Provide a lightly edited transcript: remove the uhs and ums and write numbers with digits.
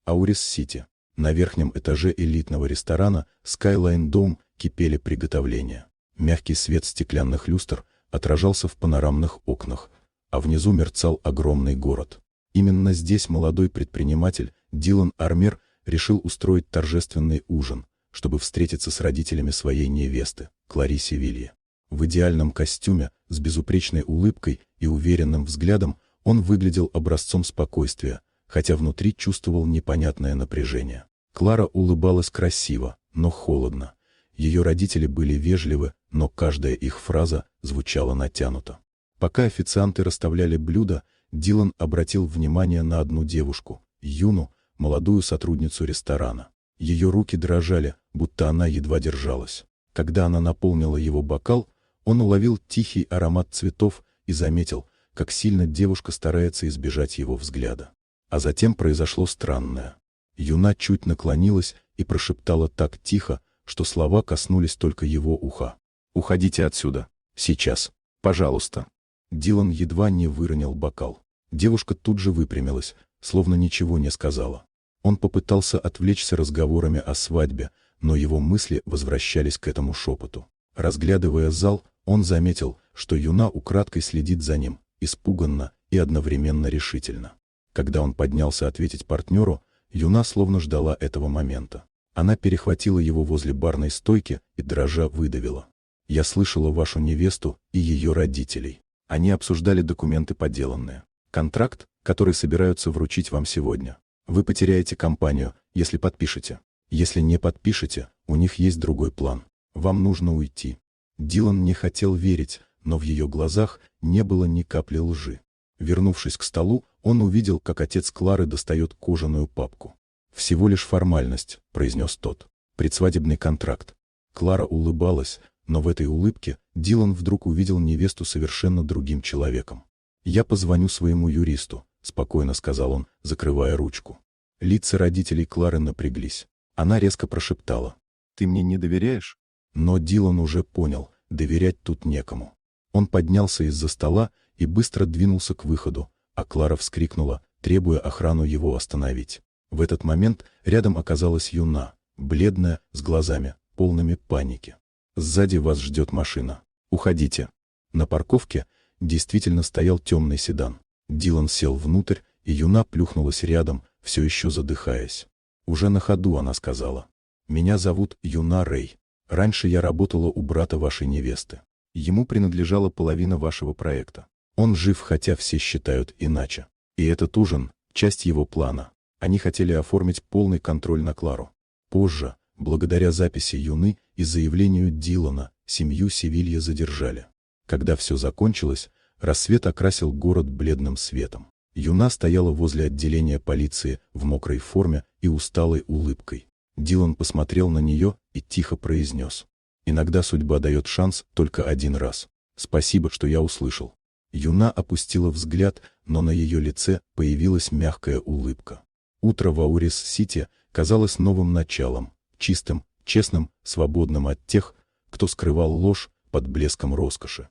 Аурис-Сити. На верхнем этаже элитного ресторана Skyline Dome кипели приготовления. Мягкий свет стеклянных люстр отражался в панорамных окнах, а внизу мерцал огромный город. Именно здесь молодой предприниматель Дилан Армер решил устроить торжественный ужин, чтобы встретиться с родителями своей невесты, Кларисе Вилье. В идеальном костюме, с безупречной улыбкой и уверенным взглядом он выглядел образцом спокойствия, хотя внутри чувствовал непонятное напряжение. Клара улыбалась красиво, но холодно. Ее родители были вежливы, но каждая их фраза звучала натянуто. Пока официанты расставляли блюда, Дилан обратил внимание на одну девушку, Юну, молодую сотрудницу ресторана. Ее руки дрожали, будто она едва держалась. Когда она наполнила его бокал, он уловил тихий аромат цветов и заметил, как сильно девушка старается избежать его взгляда. А затем произошло странное. Юна чуть наклонилась и прошептала так тихо, что слова коснулись только его уха. «Уходите отсюда. Сейчас. Пожалуйста». Дилан едва не выронил бокал. Девушка тут же выпрямилась, словно ничего не сказала. Он попытался отвлечься разговорами о свадьбе, но его мысли возвращались к этому шепоту. Разглядывая зал, он заметил, что Юна украдкой следит за ним, испуганно и одновременно решительно. Когда он поднялся ответить партнеру, Юна словно ждала этого момента. Она перехватила его возле барной стойки и дрожа выдавила: «Я слышала вашу невесту и ее родителей. Они обсуждали документы подделанные. Контракт, который собираются вручить вам сегодня. Вы потеряете компанию, если подпишете. Если не подпишете, у них есть другой план. Вам нужно уйти». Дилан не хотел верить, но в ее глазах не было ни капли лжи. Вернувшись к столу, он увидел, как отец Клары достает кожаную папку. «Всего лишь формальность», — произнес тот. «Предсвадебный контракт». Клара улыбалась, но в этой улыбке Дилан вдруг увидел невесту совершенно другим человеком. «Я позвоню своему юристу», — спокойно сказал он, закрывая ручку. Лица родителей Клары напряглись. Она резко прошептала: «Ты мне не доверяешь?» Но Дилан уже понял, доверять тут некому. Он поднялся из-за стола и быстро двинулся к выходу, а Клара вскрикнула, требуя охрану его остановить. В этот момент рядом оказалась Юна, бледная, с глазами, полными паники. «Сзади вас ждет машина. Уходите». На парковке действительно стоял темный седан. Дилан сел внутрь, и Юна плюхнулась рядом, все еще задыхаясь. Уже на ходу она сказала: «Меня зовут Юна Рэй. Раньше я работала у брата вашей невесты. Ему принадлежала половина вашего проекта. Он жив, хотя все считают иначе. И этот ужин – часть его плана. Они хотели оформить полный контроль на Клару. Позже, благодаря записи Юны и заявлению Дилана, семью Севилья задержали. Когда все закончилось, рассвет окрасил город бледным светом. Юна стояла возле отделения полиции в мокрой форме и усталой улыбкой. Дилан посмотрел на нее и тихо произнес: «Иногда судьба дает шанс только один раз. Спасибо, что я услышал». Юна опустила взгляд, но на ее лице появилась мягкая улыбка. Утро в Аурис-Сити казалось новым началом, чистым, честным, свободным от тех, кто скрывал ложь под блеском роскоши.